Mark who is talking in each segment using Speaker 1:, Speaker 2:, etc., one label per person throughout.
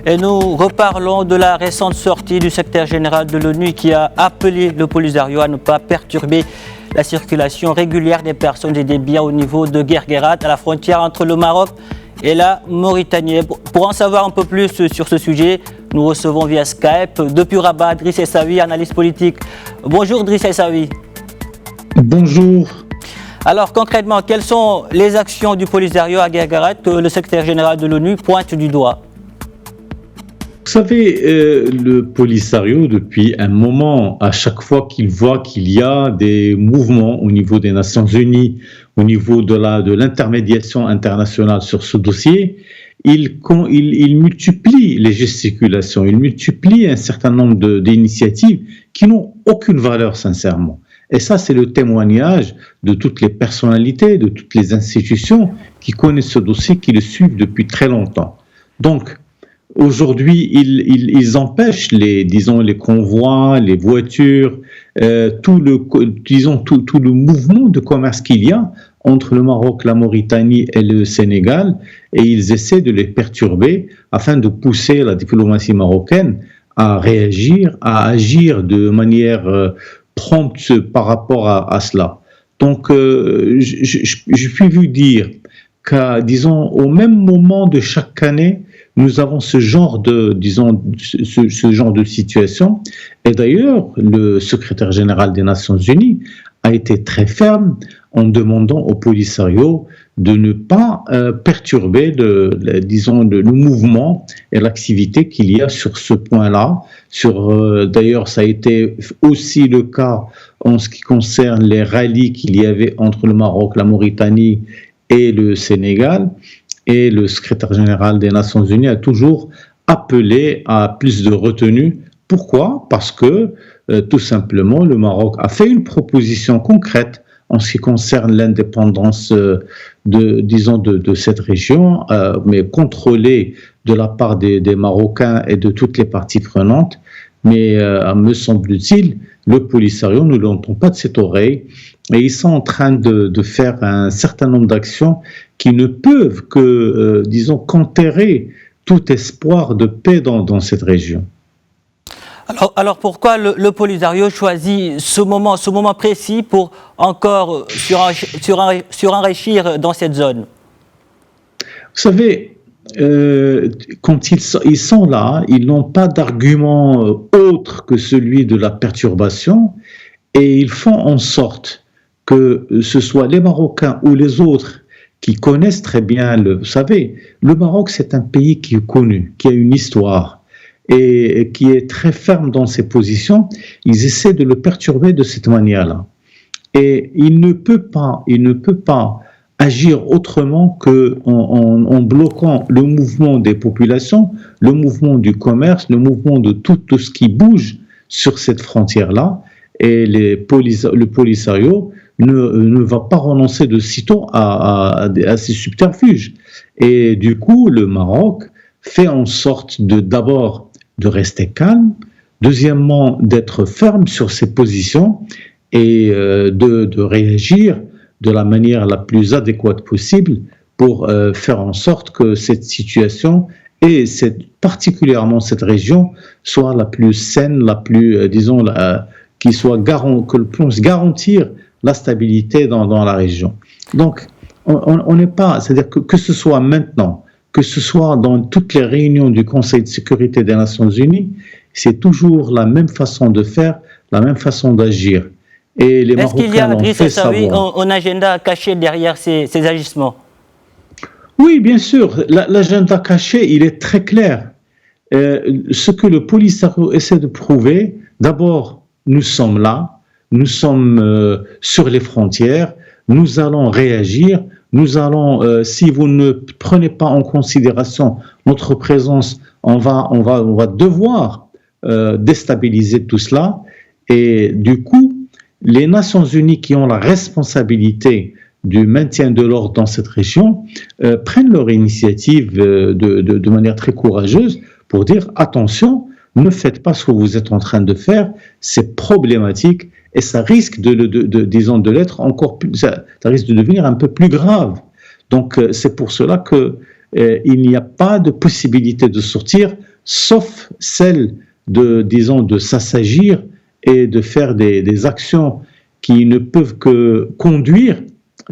Speaker 1: Et nous reparlons de la récente sortie du secrétaire général de l'ONU qui a appelé le Polisario à ne pas perturber la circulation régulière des personnes et des biens au niveau de Guerguerat, à la frontière entre le Maroc et la Mauritanie. Pour en savoir un peu plus sur ce sujet, nous recevons via Skype depuis Rabat Driss Essaoui, analyste politique. Bonjour Driss Essaoui.
Speaker 2: Bonjour.
Speaker 1: Alors concrètement, quelles sont les actions du Polisario à Guerguerat que le secrétaire général de l'ONU pointe du doigt ?
Speaker 2: Vous savez, le Polisario, depuis un moment, à chaque fois qu'il voit qu'il y a des mouvements au niveau des Nations Unies, au niveau de l'intermédiation internationale sur ce dossier, il multiplie les gesticulations, il multiplie un certain nombre d'initiatives qui n'ont aucune valeur, sincèrement. Et ça, c'est le témoignage de toutes les personnalités, de toutes les institutions qui connaissent ce dossier, qui le suivent depuis très longtemps. Donc, aujourd'hui, ils empêchent les convois, les voitures, tout le mouvement de commerce qu'il y a entre le Maroc, la Mauritanie et le Sénégal, et ils essaient de les perturber afin de pousser la diplomatie marocaine à réagir, à agir de manière prompte par rapport à cela. Donc, je puis vous dire qu'au même moment de chaque année, nous avons ce genre de situation. Et d'ailleurs, le secrétaire général des Nations Unies a été très ferme en demandant au Polisario de ne pas perturber le mouvement et l'activité qu'il y a sur ce point-là. D'ailleurs, ça a été aussi le cas en ce qui concerne les rallyes qu'il y avait entre le Maroc, la Mauritanie et le Sénégal. Et le secrétaire général des Nations Unies a toujours appelé à plus de retenue. Pourquoi ? Parce que, tout simplement, le Maroc a fait une proposition concrète en ce qui concerne l'indépendance de cette région, mais contrôlée de la part des Marocains et de toutes les parties prenantes. Mais, me semble-t-il, le Polisario ne l'entend pas de cette oreille et ils sont en train de faire un certain nombre d'actions qui ne peuvent que, qu'enterrer tout espoir de paix dans cette région.
Speaker 1: Alors pourquoi le Polisario choisit ce moment précis pour encore surenrichir dans cette zone ?
Speaker 2: Vous savez, quand ils sont là, ils n'ont pas d'argument autre que celui de la perturbation et ils font en sorte que ce soit les Marocains ou les autres qui connaissent très bien, vous savez, le Maroc c'est un pays qui est connu, qui a une histoire et qui est très ferme dans ses positions. Ils essaient de le perturber de cette manière-là. Et il ne peut pas agir autrement qu'en bloquant le mouvement des populations, le mouvement du commerce, le mouvement de tout ce qui bouge sur cette frontière-là. Et le Polisario ne va pas renoncer de sitôt à ces subterfuges. Et du coup, le Maroc fait en sorte d'abord de rester calme, deuxièmement d'être ferme sur ses positions et de réagir de la manière la plus adéquate possible pour faire en sorte que cette situation et particulièrement cette région soit la plus saine, la plus, que le puisse garantir la stabilité dans la région. Donc, on n'est pas, c'est-à-dire que ce soit maintenant, que ce soit dans toutes les réunions du Conseil de sécurité des Nations Unies, c'est toujours la même façon de faire, la même façon d'agir. Et les
Speaker 1: Est-ce qu'il y a, Driss Essaoui, un agenda caché derrière ces agissements ?
Speaker 2: Oui, bien sûr. L'agenda caché, il est très clair. Ce que le Polisario essaie de prouver, d'abord, nous sommes là, nous sommes sur les frontières, nous allons réagir, nous allons, si vous ne prenez pas en considération notre présence, on va devoir déstabiliser tout cela. Et du coup, les Nations Unies qui ont la responsabilité du maintien de l'ordre dans cette région prennent leur initiative de manière très courageuse pour dire attention, ne faites pas ce que vous êtes en train de faire, c'est problématique et ça risque de l'être encore plus, ça risque de devenir un peu plus grave. Donc c'est pour cela que il n'y a pas de possibilité de sortir, sauf celle de s'assagir et de faire des actions qui ne peuvent que conduire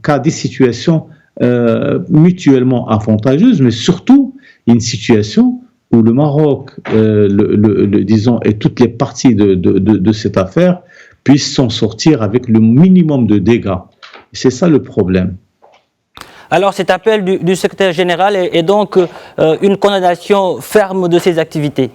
Speaker 2: qu'à des situations mutuellement avantageuses, mais surtout une situation où le Maroc, et toutes les parties de cette affaire puissent s'en sortir avec le minimum de dégâts. C'est ça le problème.
Speaker 1: Alors cet appel du secrétaire général est donc une condamnation ferme de ces activités?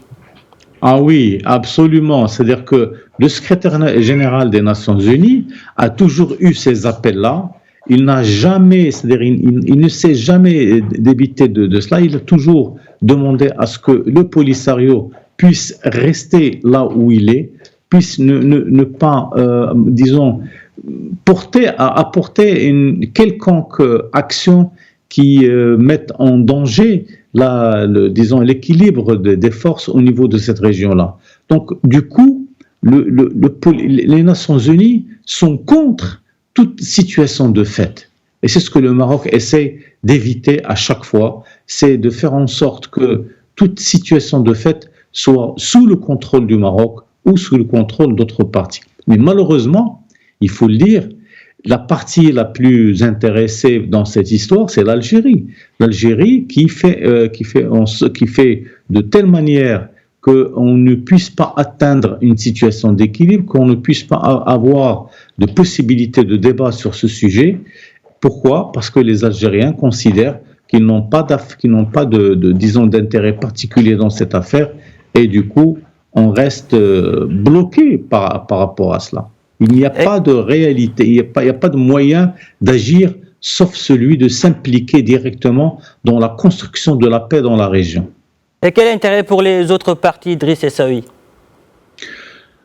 Speaker 2: Ah oui, absolument. C'est-à-dire que le secrétaire général des Nations Unies a toujours eu ces appels-là. Il n'a jamais, c'est-à-dire il ne s'est jamais débité de cela. Il a toujours demandé à ce que le Polisario puisse rester là où il est, puisse ne pas, apporter une quelconque action qui mette en danger l'équilibre des forces au niveau de cette région-là. Donc, du coup, les Nations Unies sont contre toute situation de fait. Et c'est ce que le Maroc essaie d'éviter à chaque fois, c'est de faire en sorte que toute situation de fait soit sous le contrôle du Maroc ou sous le contrôle d'autres parties. Mais malheureusement, il faut le dire, la partie la plus intéressée dans cette histoire, c'est l'Algérie. L'Algérie qui fait de telle manière qu'on ne puisse pas atteindre une situation d'équilibre, qu'on ne puisse pas avoir de possibilité de débat sur ce sujet. Pourquoi? Parce que les Algériens considèrent qu'ils n'ont pas d'intérêt particulier dans cette affaire et du coup, on reste bloqué par rapport à cela. Il n'y a pas de réalité, il n'y a pas de moyen d'agir sauf celui de s'impliquer directement dans la construction de la paix dans la région.
Speaker 1: Et quel est l'intérêt pour les autres partis, Driss Essaoui?
Speaker 2: Vous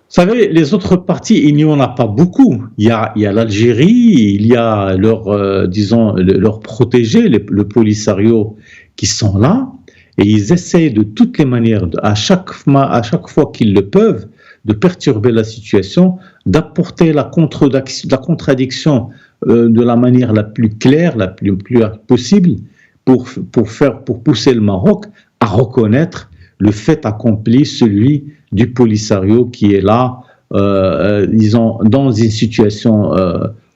Speaker 2: savez, les autres partis, il n'y en a pas beaucoup. Il y a l'Algérie, il y a leurs protégés, le Polisario, qui sont là, et ils essayent de toutes les manières, à chaque fois qu'ils le peuvent, de perturber la situation, d'apporter la contradiction de la manière la plus claire, la plus possible, pour pousser le Maroc à reconnaître le fait accompli, celui du Polisario qui est là, dans une situation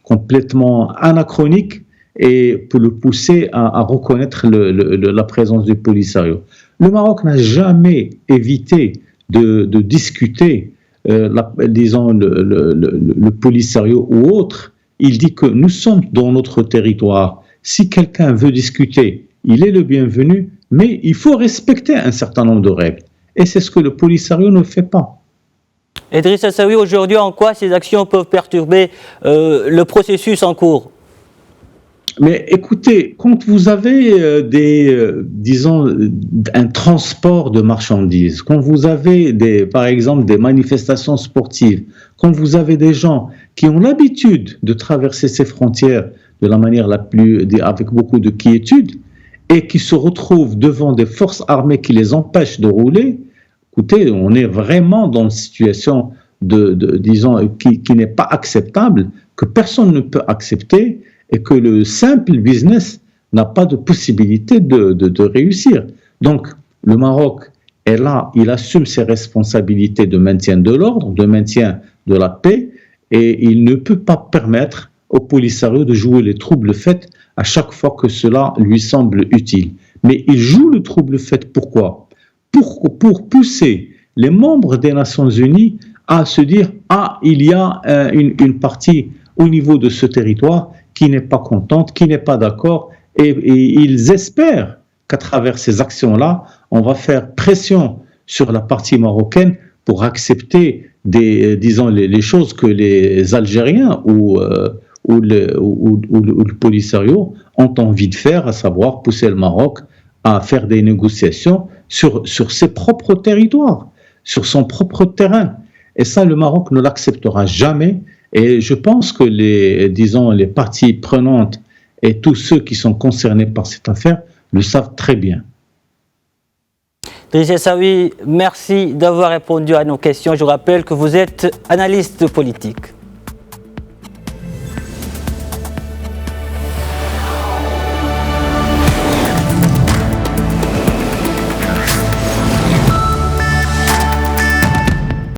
Speaker 2: complètement anachronique, et pour le pousser à reconnaître la présence du Polisario. Le Maroc n'a jamais évité de discuter, le Polisario ou autre. Il dit que nous sommes dans notre territoire. Si quelqu'un veut discuter, il est le bienvenu, mais il faut respecter un certain nombre de règles. Et c'est ce que le Polisario ne fait pas.
Speaker 1: Et Driss Essaoui, aujourd'hui, en quoi ces actions peuvent perturber le processus en cours?
Speaker 2: Mais écoutez, quand vous avez un transport de marchandises, quand vous avez par exemple des manifestations sportives, quand vous avez des gens qui ont l'habitude de traverser ces frontières de la manière avec beaucoup de quiétude, et qui se retrouvent devant des forces armées qui les empêchent de rouler, écoutez, on est vraiment dans une situation qui n'est pas acceptable, que personne ne peut accepter, et que le simple business n'a pas de possibilité de réussir. Donc, le Maroc est là, il assume ses responsabilités de maintien de l'ordre, de maintien de la paix, et il ne peut pas permettre au Polisario de jouer les troubles-faits à chaque fois que cela lui semble utile. Mais il joue le trouble-fait, pourquoi? Pour pousser les membres des Nations Unies à se dire « Ah, il y a une partie au niveau de ce territoire qui n'est pas contente, qui n'est pas d'accord, et ils espèrent qu'à travers ces actions-là, on va faire pression sur la partie marocaine pour accepter les choses que les Algériens ou le Polisario ont envie de faire, à savoir pousser le Maroc à faire des négociations sur ses propres territoires, sur son propre terrain. Et ça, le Maroc ne l'acceptera jamais. Et je pense que les parties prenantes et tous ceux qui sont concernés par cette affaire le savent très bien.
Speaker 1: Driss Essaoui, merci d'avoir répondu à nos questions. Je rappelle que vous êtes analyste politique.